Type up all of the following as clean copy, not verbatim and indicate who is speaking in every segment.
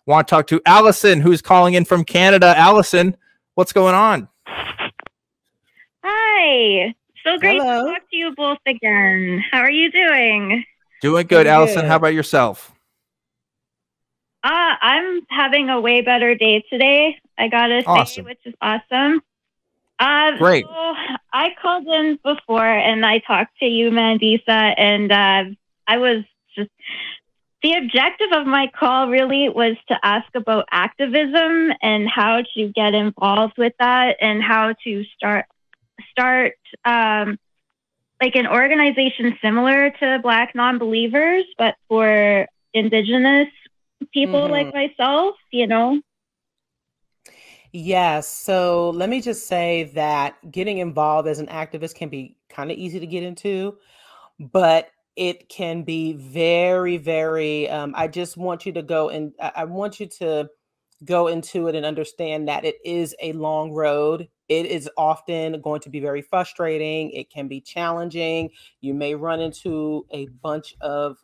Speaker 1: want to talk to Allison, who's calling in from Canada. Allison, what's going on?
Speaker 2: Hi. So great to talk to you both again. How are you doing?
Speaker 1: Doing good, Allison. How about yourself?
Speaker 2: I'm having a way better day today, I gotta say, which is awesome.
Speaker 1: Great.
Speaker 2: So I called in before and I talked to you, Mandisa, and I was just, the objective of my call really was to ask about activism and how to get involved with that and how to start like an organization similar to Black non-believers, but for Indigenous people like myself, you know?
Speaker 3: Yes. So let me just say that getting involved as an activist can be kind of easy to get into, but it can be very, very, I just want you to go and I want you to go into it and understand that it is a long road. It is often going to be very frustrating. It can be challenging. You may run into a bunch of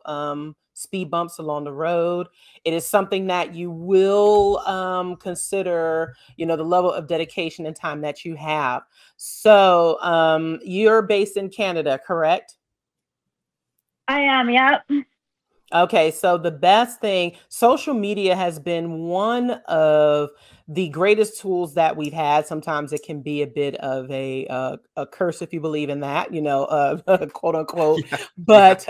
Speaker 3: speed bumps along the road. It is something that you will consider, you know, the level of dedication and time that you have. So you're based in Canada, correct?
Speaker 2: I am, yep.
Speaker 3: Okay, so the best thing, social media has been one of the greatest tools that we've had. Sometimes it can be a bit of a curse if you believe in that, you know, quote unquote. Yeah. But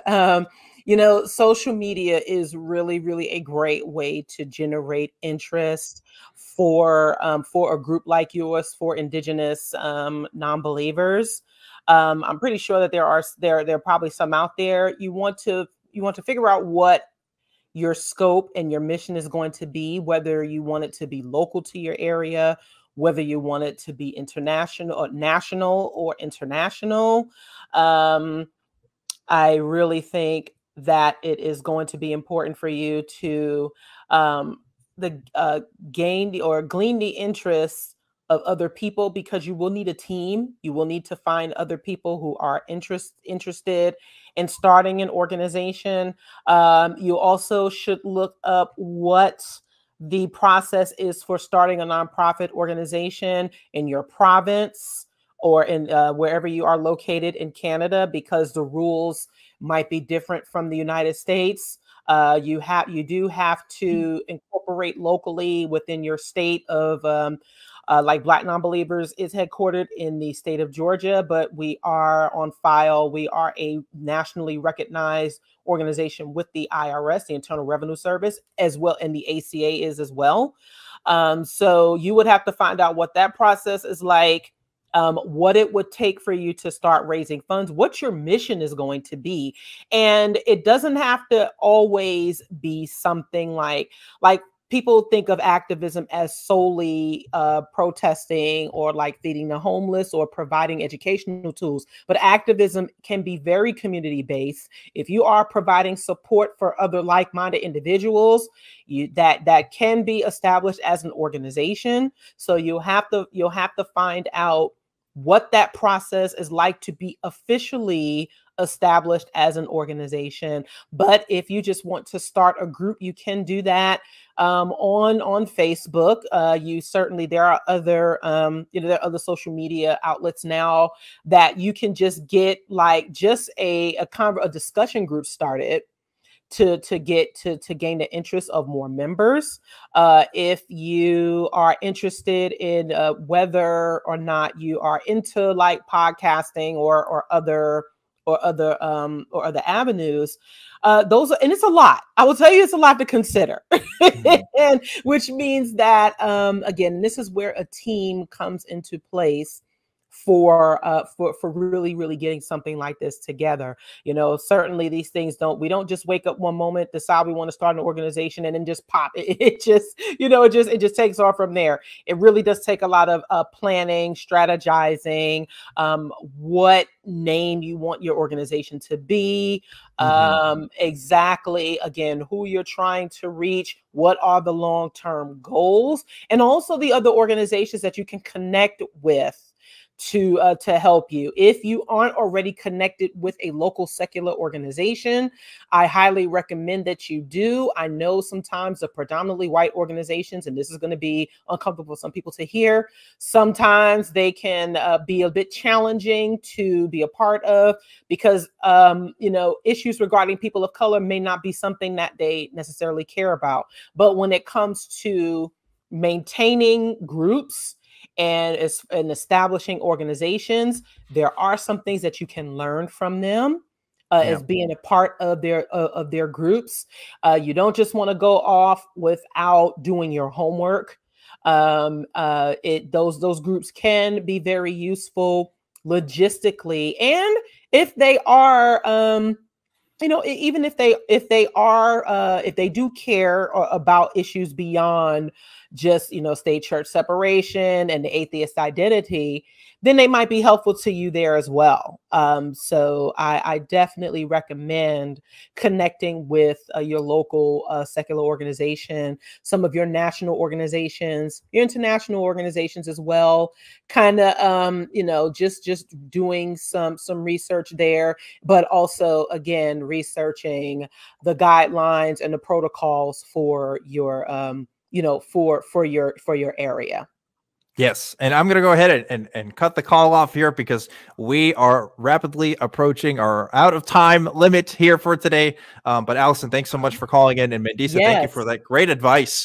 Speaker 3: you know, social media is really, really a great way to generate interest for a group like yours, for Indigenous non-believers. I'm pretty sure that there are probably some out there. You want to figure out what your scope and your mission is going to be, whether you want it to be local to your area, whether you want it to be international or national or international. I really think that it is going to be important for you to gain or glean the interest of other people, because you will need a team. You will need to find other people who are interested in starting an organization. You also should look up what the process is for starting a nonprofit organization in your province or in wherever you are located in Canada, because the rules might be different from the United States. You do have to incorporate locally within your state of like Black Non-Believers is headquartered in the state of Georgia, but we are on file. We are a nationally recognized organization with the IRS, the Internal Revenue Service, as well, and the ACA is as well. So you would have to find out what that process is like, what it would take for you to start raising funds, what your mission is going to be. And it doesn't have to always be something like people think of activism as solely protesting or like feeding the homeless or providing educational tools. But activism can be very community-based. If you are providing support for other like-minded individuals, that can be established as an organization. So you'll have to find out what that process is like to be officially established as an organization. But if you just want to start a group, you can do that on Facebook. There are other there are other social media outlets now that you can just get like just a discussion group started to gain the interest of more members. If you are interested in whether or not you are into like podcasting or other avenues, and it's a lot. I will tell you, it's a lot to consider, and which means that again, this is where a team comes into place for really getting something like this together. You know, certainly these things we don't just wake up one moment, decide we want to start an organization and then just pop it. It just takes off from there. It really does take a lot of planning, strategizing, what name you want your organization to be, exactly, again, who you're trying to reach, what are the long-term goals, and also the other organizations that you can connect with to help you. If you aren't already connected with a local secular organization, I highly recommend that you do. I know sometimes the predominantly white organizations, and this is going to be uncomfortable for some people to hear, sometimes they can be a bit challenging to be a part of because, you know, issues regarding people of color may not be something that they necessarily care about. But when it comes to maintaining groups and establishing organizations, there are some things that you can learn from them as being a part of their groups. You don't just want to go off without doing your homework. Those groups can be very useful logistically, and if they are, you know, even if they do care about issues beyond just, you know, state church separation and the atheist identity, then they might be helpful to you there as well. So I definitely recommend connecting with your local secular organization, some of your national organizations, your international organizations as well. Kind of, you know, just doing some research there, but also again researching the guidelines and the protocols for your, you know, for your area.
Speaker 1: Yes, and I'm going to go ahead and cut the call off here because we are rapidly approaching our out of time limit here for today. But Allison, thanks so much for calling in, and Mandisa, thank you for that great advice